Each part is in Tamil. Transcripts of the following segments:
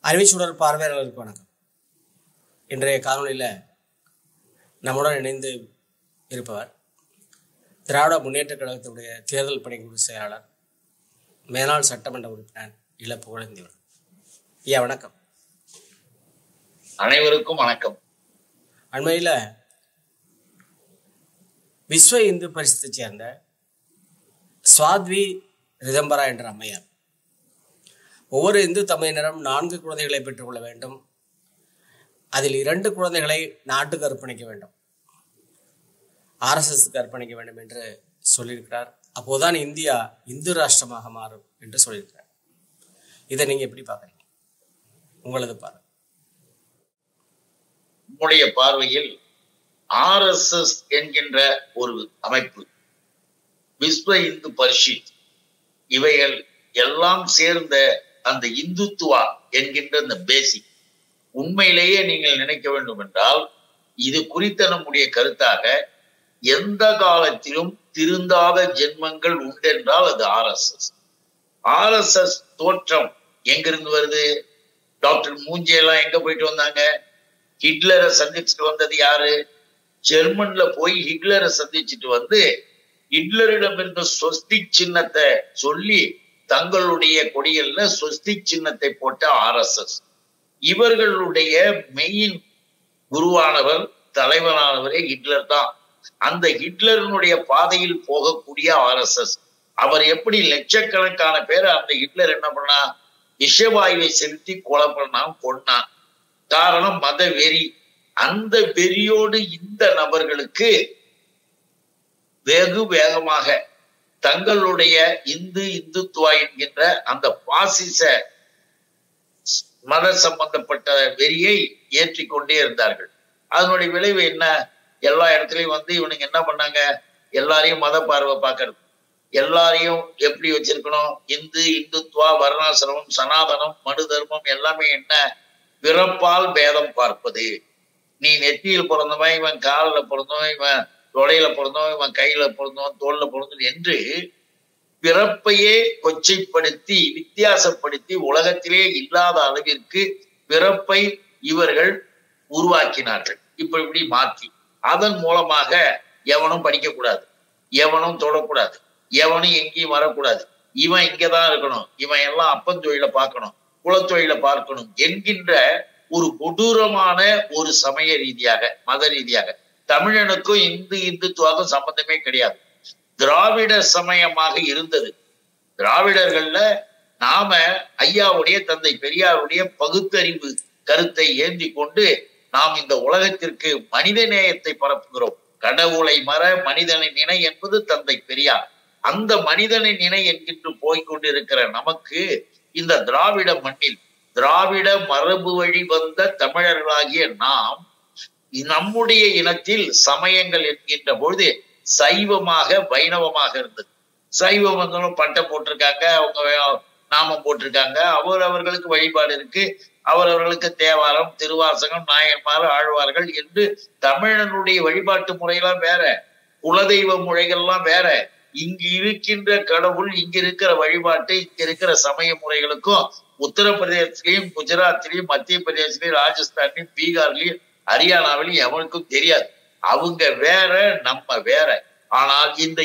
அறிவிச்சுடர் பார்வையாளர்களுக்கு வணக்கம். இன்றைய காணொலியில் நம்முடன் இணைந்து இருப்பவர் திராவிட முன்னேற்றக் கழகத்தினுடைய தேர்தல் பணிக்குழு செயலாளர், மேனாள் சட்டமன்ற உறுப்பினர் இள புகழேந்தி. ஐயா வணக்கம். அனைவருக்கும் வணக்கம். அண்மையில் விஸ்வ இந்து பரிஷத்தை சேர்ந்த சுவாத்வி ரிதம்பரா என்ற அம்மையார் ஒவ்வொரு இந்து தம்பதியினரும் 4 குழந்தைகளை பெற்றுக்கொள்ள வேண்டும், அதில் 2 குழந்தைகளை நாட்டுக்கு அர்ப்பணிக்க வேண்டும், RSSக்கு அர்ப்பணிக்க வேண்டும் என்று சொல்லியிருக்கிறார். அப்போதுதான் இந்தியா இந்து ராஷ்டிரமாக மாறும் என்று சொல்லியிருக்கிறார். இதை நீங்க எப்படி பார்க்குறீங்க? உங்களது பார்வை. உங்களுடைய பார்வையில் RSS என்கின்ற ஒரு அமைப்பு, விஸ்வ இந்து பரிஷத், இவைகள் எல்லாம் சேர்ந்த அந்த இந்துத்துவா என்கின்ற அந்த பேசிக், உண்மையிலேயே நீங்கள் நினைக்க வேண்டும் என்றால் இது குறித்த நம்முடைய கருத்தாக எந்த காலத்திலும் திருந்தாத ஜென்மங்கள் உண்டென்றால் அது RSS. RSS தோற்றம் எங்கிருந்து வருது? டாக்டர் மூஞ்சேலாம் எங்க போயிட்டு வந்தாங்க? ஹிட்லரை சந்திச்சுட்டு வந்தது யாரு? ஜெர்மன்ல போய் ஹிட்லரை சந்திச்சுட்டு வந்து ஹிட்லரிடம் இருந்த ஸ்வஸ்திக் சின்னத்தை சொல்லி தங்களுடைய கொடிகள்ல ஸ்வஸ்திக் சின்னத்தை போட்ட RSS. இவர்களுடைய மெயின் குருவானவர், தலைவரானவரே ஹிட்லர் தான். அந்த ஹிட்லரினுடைய பாதையில் போகக்கூடிய RSS. அவர் எப்படி லட்சக்கணக்கான பேர் அந்த ஹிட்லர் என்ன பண்ணா? விஷவாயுவை செலுத்தி கொலை கொன்னான். காரணம் மத வெறி. அந்த வெறியோடு இந்த நபர்களுக்கு வெகு வேகமாக தங்களுடைய இந்துத்துவா என்கின்ற அந்த பாசிச மத சம்பந்தப்பட்ட வெறியை ஏற்றிக்கொண்டே இருந்தார்கள். அதனுடைய விளைவு என்ன? எல்லா இடத்துலயும் வந்து இவனுங்க என்ன பண்ணாங்க? எல்லாரையும் மத பார்வை பார்க்கறது, எல்லாரையும் எப்படி வச்சிருக்கணும்? இந்துத்துவா, வர்ணாசிரமம், சனாதனம், மனு தர்மம் எல்லாமே என்ன? பிறப்பால் பேதம் பார்ப்பது. நீ நெத்தியில் பிறந்தவன், இவன் காலில் பிறந்தவன், இவன் தொடையில பிறந்தவன், இவன் கையில பிறந்தவன், தோல்ல பிறந்தவன் என்று பிறப்பையே கொச்சைப்படுத்தி வித்தியாசப்படுத்தி உலகத்திலே இல்லாத அளவிற்கு பிறப்பை இவர்கள் உருவாக்கினார்கள். இப்படி மாற்றி அதன் மூலமாக எவனும் படிக்கக்கூடாது, எவனும் தொடக்கூடாது, எவனும் எங்கேயும் வரக்கூடாது, இவன் இங்கதான் இருக்கணும், இவன் எல்லாம் அப்பந்தொழில பார்க்கணும், குலத்தொழில பார்க்கணும் என்கின்ற ஒரு கொடூரமான ஒரு சமய ரீதியாக, மத ரீதியாக தமிழனுக்கும் இந்துத்துவாக்கும் சம்பந்தமே கிடையாது. திராவிட சமயமாக இருந்தது. திராவிடர்கள்ல நாம ஐயாவுடைய, தந்தை பெரியாருடைய பகுத்தறிவு கருத்தை ஏந்தி கொண்டு நாம் இந்த உலகத்திற்கு மனித நேயத்தை பரப்புகிறோம். கடவுளை மற மனிதனை நினை என்பது தந்தை பெரியார். அந்த மனிதனை நினை என்கின்ற போய்கொண்டிருக்கிற நமக்கு இந்த திராவிட மண்ணில் திராவிட மரபு வழி வந்த தமிழர்களாகிய நாம் நம்முடைய இனத்தில் சமயங்கள் என்கின்ற பொழுது சைவமாக வைணவமாக இருந்தது. சைவம் வந்தாலும் பட்டம் போட்டிருக்காங்க, அவங்க நாமம் போட்டிருக்காங்க, அவர்களுக்கு வழிபாடு இருக்கு, அவர்களுக்கு தேவாரம், திருவாசகம், நாயன்மார், ஆழ்வார்கள் என்று தமிழனுடைய வழிபாட்டு முறையெல்லாம் வேற, குலதெய்வ முறைகள்லாம் வேற. இங்கு இருக்கின்ற கடவுள், இங்க இருக்கிற வழிபாட்டு, இங்க இருக்கிற சமய முறைகளுக்கும் உத்தரப்பிரதேசத்திலையும், குஜராத்திலையும், மத்திய பிரதேசத்திலையும், ராஜஸ்தான்லையும், பீகார்லயும், ஹரியானாவிலையும் எவனுக்கும் தெரியாது. அவங்க வேற, நம்ம வேற. ஆனால் இந்த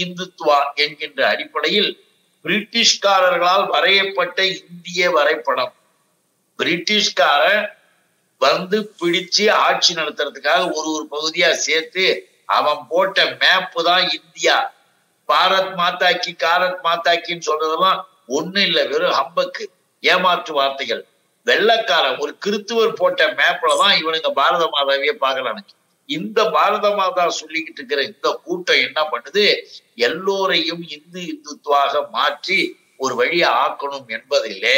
இந்துத்துவா என்கின்ற அடிப்படையில் பிரிட்டிஷ்காரர்களால் வரையப்பட்ட இந்திய வரைபடம், பிரிட்டிஷ்காரன் வந்து பிடிச்சு ஆட்சி நடத்துறதுக்காக ஒரு பகுதியா சேர்த்து அவன் போட்ட மேப்பு தான் இந்தியா. பாரத் மாதாக்கி, காரத் மாதாக்கின்னு சொல்றதெல்லாம் ஒண்ணு இல்லை, வெறும் ஹம்பக்கு, ஏமாற்று வார்த்தைகள். வெள்ளக்காரன் ஒரு கிறித்துவர் போட்ட மேப்ல தான் இவனுங்க பாரத மாதாவையே பார்க்கலானுங்க. இந்த பாரத மாதா சொல்லிக்கிட்டு இருக்கிற இந்த கூட்டம் என்ன பண்ணுது? எல்லோரையும் இந்துத்துவாக மாற்றி ஒரு வழியை ஆக்கணும் என்பதிலே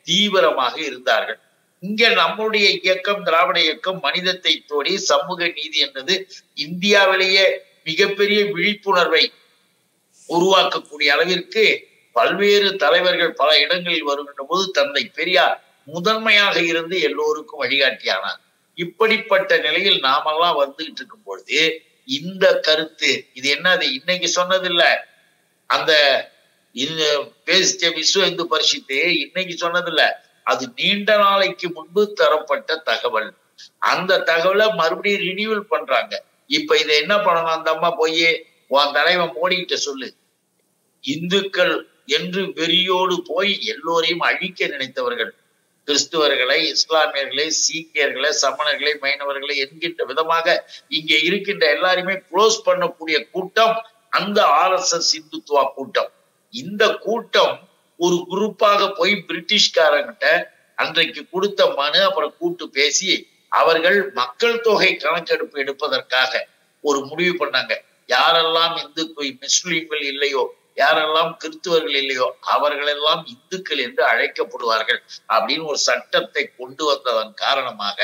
தீவிரமாக இருந்தார்கள். இங்க நம்முடைய இயக்கம், திராவிட இயக்கம், மனிதத்தை தோடி சமூக நீதி என்பது இந்தியாவிலேயே மிகப்பெரிய விழிப்புணர்வை உருவாக்கக்கூடிய அளவிற்கு பல்வேறு தலைவர்கள் பல இடங்களில் வருகின்ற போது தந்தை பெரியார் முதன்மையாக இருந்து எல்லோருக்கும் வழிகாட்டியானார். இப்படிப்பட்ட நிலையில் நாமெல்லாம் வந்துகிட்டு இருக்கும் பொழுது இந்த கருத்து, இது என்னது இன்னைக்கு சொன்னதில்ல, அந்த பேசிச்ச விஸ்வ இந்து பரிஷத்து இன்னைக்கு சொன்னதில்ல, அது நீண்ட நாளைக்கு முன்பு தரப்பட்ட தகவல். அந்த தகவலை மறுபடியும் ரினியூவல் பண்றாங்க. இப்ப இதை என்ன பண்ணணும்? அந்த அம்மா போய் உன் தலைவன் மோடிக்கிட்ட சொல்லு, இந்துக்கள் என்று வெறியோடு போய் எல்லோரையும் அழிக்க நினைத்தவர்கள், கிறிஸ்துவர்களை, இஸ்லாமியர்களை, சீக்கியர்களை, சமணர்களை, மைனவர்களை என்கின்ற விதமாக இங்கே இருக்கின்ற எல்லாருமே க்ளோஸ் பண்ணக்கூடிய கூட்டம் அந்த RSS இந்துத்துவா கூட்டம். இந்த கூட்டம் ஒரு குரூப்பாக போய் பிரிட்டிஷ்காரங்கிட்ட அன்றைக்கு கொடுத்த மனு அப்புறம் கூட்டு பேசி அவர்கள் மக்கள் தொகை கணக்கெடுப்பு எடுப்பதற்காக ஒரு முடிவு பண்ணாங்க. யாரெல்லாம் முஸ்லிம்கள் இல்லையோ, யாரெல்லாம் கிறிஸ்துவர்கள் இல்லையோ அவர்களெல்லாம் இந்துக்கள் என்று அழைக்கப்படுவார்கள் அப்படின்னு ஒரு சட்டத்தை கொண்டு வந்ததன் காரணமாக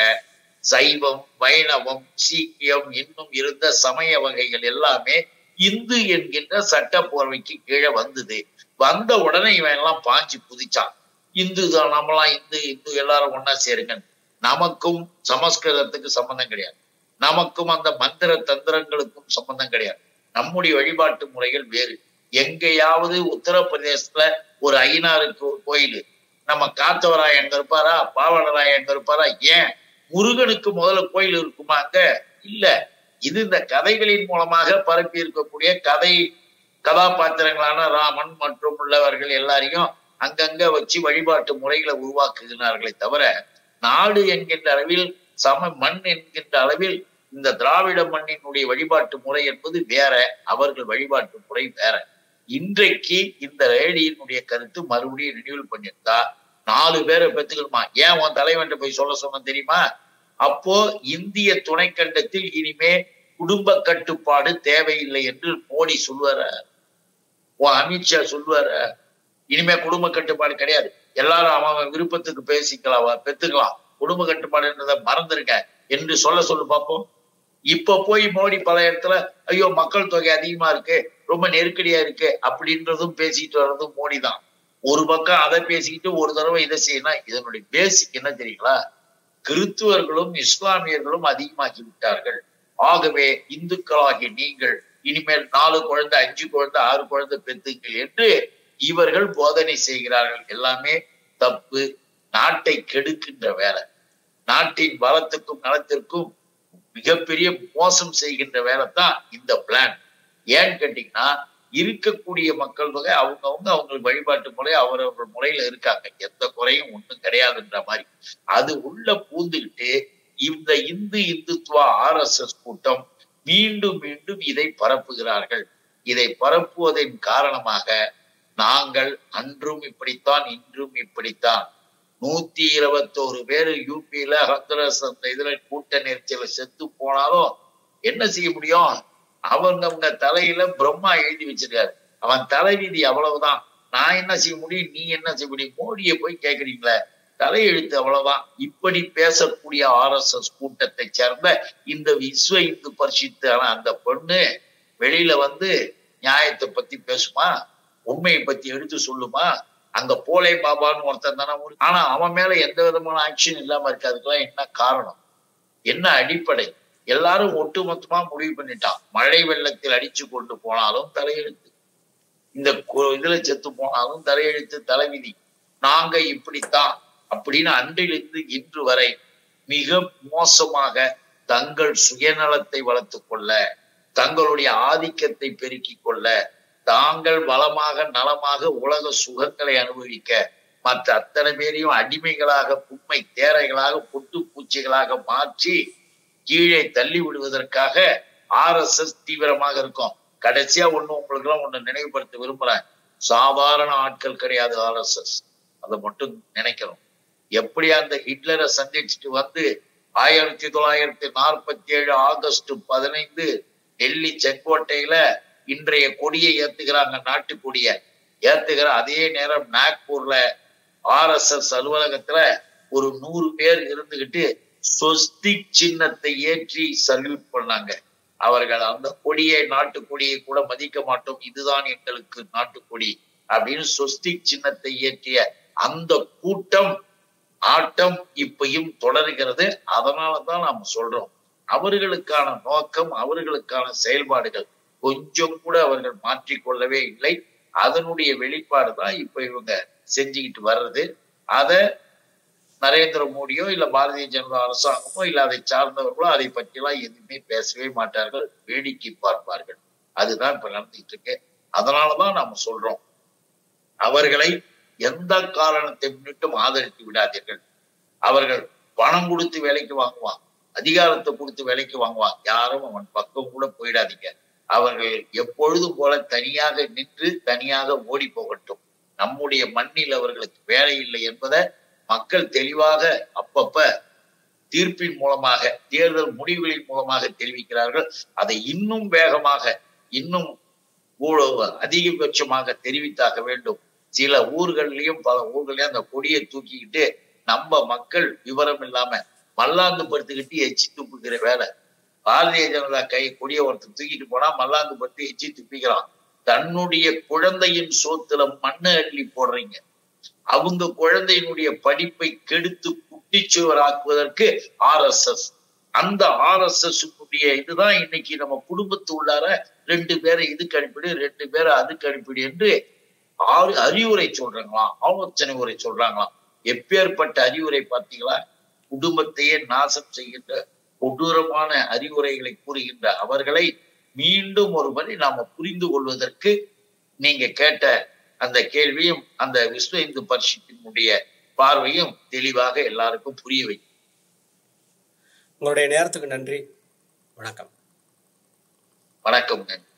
சைவம், வைணவம், சீக்கியம் இன்னும் இருந்த சமய வகைகள் எல்லாமே இந்து என்கின்ற சட்ட போர்வைக்கு கீழே வந்தது. வந்த உடனே இவன் எல்லாம் பாஞ்சு குதிச்சான். இந்து தான், நம்மளாம் இந்து, இந்து எல்லாரும் ஒன்னா சேருங்க. நமக்கும் சமஸ்கிருதத்துக்கு சம்பந்தம் கிடையாது, நமக்கும் அந்த மந்திர தந்திரங்களுக்கும் சம்பந்தம் கிடையாது. நம்முடைய வழிபாட்டு முறைகள் வேறு. எங்கேயாவது உத்தரப்பிரதேசத்துல ஒரு ஐயனாருக்கு ஒரு கோயில், நம்ம காத்தவராய் அங்க இருப்பாரா, பாவனராய் அங்க இருப்பாரா? ஏன் முருகனுக்கு முதல்ல கோயில் இருக்குமா அங்க? இல்ல. இது இந்த கதைகளின் மூலமாக பரப்பி இருக்கக்கூடிய கதாபாத்திரங்களான ராமன் மற்றும் உள்ளவர்கள் எல்லாரையும் அங்கங்க வச்சு வழிபாட்டு முறைகளை உருவாக்குகிறார்களே தவிர, நாடு என்கின்ற அளவில், மண் என்கின்ற அளவில் இந்த திராவிட மண்ணினுடைய வழிபாட்டு முறை என்பது வேற, அவர்கள் வழிபாட்டு முறை வேற. இன்றைக்கு இந்த ரேடியினுடைய கருத்து மறுபடியும் ரினியூவல் பண்ணியிருந்தா 4 பேரை பெற்றுக்கணுமா? ஏன் உன் தலைவன் போய் சொல்ல சொன்ன தெரியுமா? அப்போ இந்திய துணைக்கண்டத்தில் இனிமே குடும்ப கட்டுப்பாடு தேவையில்லை என்று மோடி சொல்வார, அமித்ஷா சொல்வார. இனிமே குடும்ப கட்டுப்பாடு கிடையாது, எல்லாரும் அவன் விருப்பத்துக்கு பேசிக்கலாம், பெத்துக்கலாம், குடும்ப கட்டுப்பாடுன்றதை மறந்துருக்க என்று சொல்லு பார்ப்போம். இப்ப போய் மோடி பல இடத்துல ஐயோ மக்கள் தொகை அதிகமா இருக்கு, ரொம்ப நெருக்கடியா இருக்கு அப்படின்றதும் பேசிட்டு வர்றதும் மோடி தான். ஒரு பக்கம் அதை பேசிக்கிட்டு ஒரு தடவை இதை செய்யணும். இதனுடைய பேசிக் என்ன தெரியுங்களா? கிறிஸ்துவர்களும் இஸ்லாமியர்களும் அதிகமாகி விட்டார்கள். ஆகவே இந்துக்களாகிய நீங்கள் இனிமேல் 4 குழந்தை, 5 குழந்தை, 6 குழந்தை பெற்றுங்கள் என்று இவர்கள் போதனை செய்கிறார்கள். எல்லாமே தப்பு, நாட்டை கெடுக்கின்ற வேலை, நாட்டின் பலத்துக்கும் நலத்திற்கும் மிகப்பெரிய மோசம் செய்கின்ற வேலை தான் இந்த பிளான். ஏன்னு கேட்டீங்கன்னா, இருக்கக்கூடிய மக்கள் தொகை அவங்க வழிபாட்டு முறை அவரவர் முறையில இருக்காங்க, எந்த குறையும் ஒண்ணும் கிடையாதுன்ற மாதிரி அது உள்ள பூந்துகிட்டு இந்த இந்துத்துவா RSS கூட்டம் மீண்டும் மீண்டும் இதை பரப்புகிறார்கள். இதை பரப்புவதன் காரணமாக நாங்கள் அன்றும் இப்படித்தான், இன்றும் இப்படித்தான். 121 பேர் யூபியில ஹத்ரஸ் அந்த இதுல கூட்ட நெரிச்சல செத்து போனாலும் என்ன செய்ய முடியும்? அவங்க தலையில பிரம்மா எழுதி வச்சிருக்காரு, அவன் தலைவிதி அவ்வளவுதான். நான் என்ன செய்ய முடியும், நீ என்ன செய்ய முடியும்? மோடியை போய் கேக்குறீங்களே, தலையெழுத்து அவ்வளவுதான். இப்படி பேசக்கூடிய RSS கூட்டத்தை சேர்ந்த இந்த விஸ்வ இந்து பரிசுத்தான அந்த பொண்ணு வெளியில வந்து நியாயத்தை பத்தி பேசுமா? உண்மையை பத்தி எடுத்து சொல்லுமா? அங்க போலே பாபான்னு ஒருத்தன் தானே, ஆனா அவன் மேல எந்த விதமான ஆக்ஷன் இல்லாம இருக்கு. அதுக்கெல்லாம் என்ன காரணம், என்ன அடிப்படை? எல்லாரும் ஒட்டுமொத்தமா முடிவு பண்ணிட்டான். மழை வெள்ளத்தில் அடிச்சு கொண்டு போனாலும் தலையெழுத்து, இந்த இதுல செத்து போனாலும் தலையெழுத்து, தலைவிதி. நாங்க இப்படித்தான் அப்படின்னு அன்றிலிருந்து இன்று வரை மிக மோசமாக தங்கள் சுயநலத்தை வளர்த்து கொள்ள, தங்களுடைய ஆதிக்கத்தை பெருக்கிக் கொள்ள, தாங்கள் வளமாக நலமாக உலக சுகங்களை அனுபவிக்க மற்ற அத்தனை பேரையும் அடிமைகளாக, புண்மை தேரைகளாக, பொட்டு பூச்சிகளாக மாற்றி கீழே தள்ளி விடுவதற்காக RSS தீவிரமாக இருக்கும். கடைசியா உங்களுக்கு எல்லாம் ஒண்ணு நினைவுபடுத்த விரும்புறேன், சாதாரண ஆட்கள் கிடையாது RSS, அதை மட்டும் நினைக்கணும். எப்படி அந்த ஹிட்லரை சந்திச்சுட்டு வந்து 1947 ஆகஸ்ட் 15 டெல்லி செங்கோட்டையில இன்றைய கொடியை ஏத்துகிறாங்க, நாட்டு கொடிய ஏத்துகிற அதே நேரம் நாக்பூர்ல RSS அலுவலகத்துல ஒரு 100 பேர் இருந்துகிட்டு ஸ்வஸ்திக் சின்னத்தை ஏற்றி சல்யூட் பண்ணாங்க. அவர்கள் அந்த கொடியை, நாட்டு கொடியை கூட மதிக்க மாட்டோம், இதுதான் எங்களுக்கு நாட்டுக்கொடி அப்படின்னு ஸ்வஸ்திக் சின்னத்தை ஏற்றிய அந்த கூட்டம் ஆட்டம் இப்பயும் தொடர்கிறது. அதனாலதான் நாம சொல்றோம், அவர்களுக்கான நோக்கம், அவர்களுக்கான செயல்பாடுகள் கொஞ்சம் கூட அவர்கள் மாற்றிக்கொள்ளவே இல்லை. அதனுடைய வெளிப்பாடு தான் இப்ப இவங்க செஞ்சுக்கிட்டு வர்றது. அத நரேந்திர மோடியோ இல்ல பாரதிய ஜனதா அரசாங்கமோ இல்ல அதை சார்ந்தவர்களோ அதை பற்றியெல்லாம் எதுவுமே பேசவே மாட்டார்கள், வேடிக்கை பார்ப்பார்கள். அதுதான் இப்ப நடந்துட்டு இருக்கு. அதனாலதான் நாம சொல்றோம், அவர்களை எந்த காரணத்தை முன்னிட்டும் ஆதரித்து விடாதீர்கள். அவர்கள் பணம் கொடுத்து வேலைக்கு வாங்குவான், அதிகாரத்தை கொடுத்து வேலைக்கு வாங்குவான், யாரும் அவன் பக்கம் கூட போயிடாதீங்க. அவர்கள் எப்பொழுதும் போல தனியாக நின்று தனியாக ஓடி போகட்டும். நம்முடைய மண்ணில் அவர்களுக்கு வேலை இல்லை என்பதை மக்கள் தெளிவாக அப்பப்ப தீர்ப்பின் மூலமாக, தேர்தல் முடிவுகளின் மூலமாக தெரிவிக்கிறார்கள். அதை இன்னும் வேகமாக, இன்னும் அதிகபட்சமாக தெரிவித்தாக வேண்டும். சில ஊர்கள்லயும் பல ஊர்களையும் அந்த கொடியை தூக்கிக்கிட்டு நம்ம மக்கள் விவரம் இல்லாம மல்லாந்து படுத்துக்கிட்டு எச்சி துப்புக்கிற வேலை. பாரதிய ஜனதா கொடியை ஒருத்தர் தூக்கிட்டு போனா மல்லாந்து படுத்து எச்சி துப்பிக்கிறான். தன்னுடைய குழந்தையின் சோத்துல மண்ணை அள்ளி போடுறீங்க. அவங்க குழந்தையினுடைய படிப்பை கெடுத்து குட்டிச்சுவராக்குவதற்கு RSS, அந்த RSS இதுதான் இன்னைக்கு நம்ம குடும்பத்து உள்ளார 2 பேரை இதுக்கு அனுப்பிடு, 2 பேரை அதுக்கு அனுப்பிடு என்று அறிவுரை சொல்றாங்களாம், ஆலோசனை உரை சொல்றாங்களாம். எப்பேற்பட்ட அறிவுரை பார்த்தீங்களா? குடும்பத்தையே நாசம் செய்கின்ற கொடூரமான அறிவுரைகளை கூறுகின்ற அவர்களை மீண்டும் ஒரு முறை நாம புரிந்து கொள்வதற்கு நீங்க கேட்ட அந்த கேள்வியும் அந்த விஸ்வ இந்து பரிஷத்தினுடைய பார்வையும் தெளிவாக எல்லாருக்கும் புரிய வைக்கும். உங்களுடைய நேரத்துக்கு நன்றி. வணக்கம். வணக்கம். நன்றி.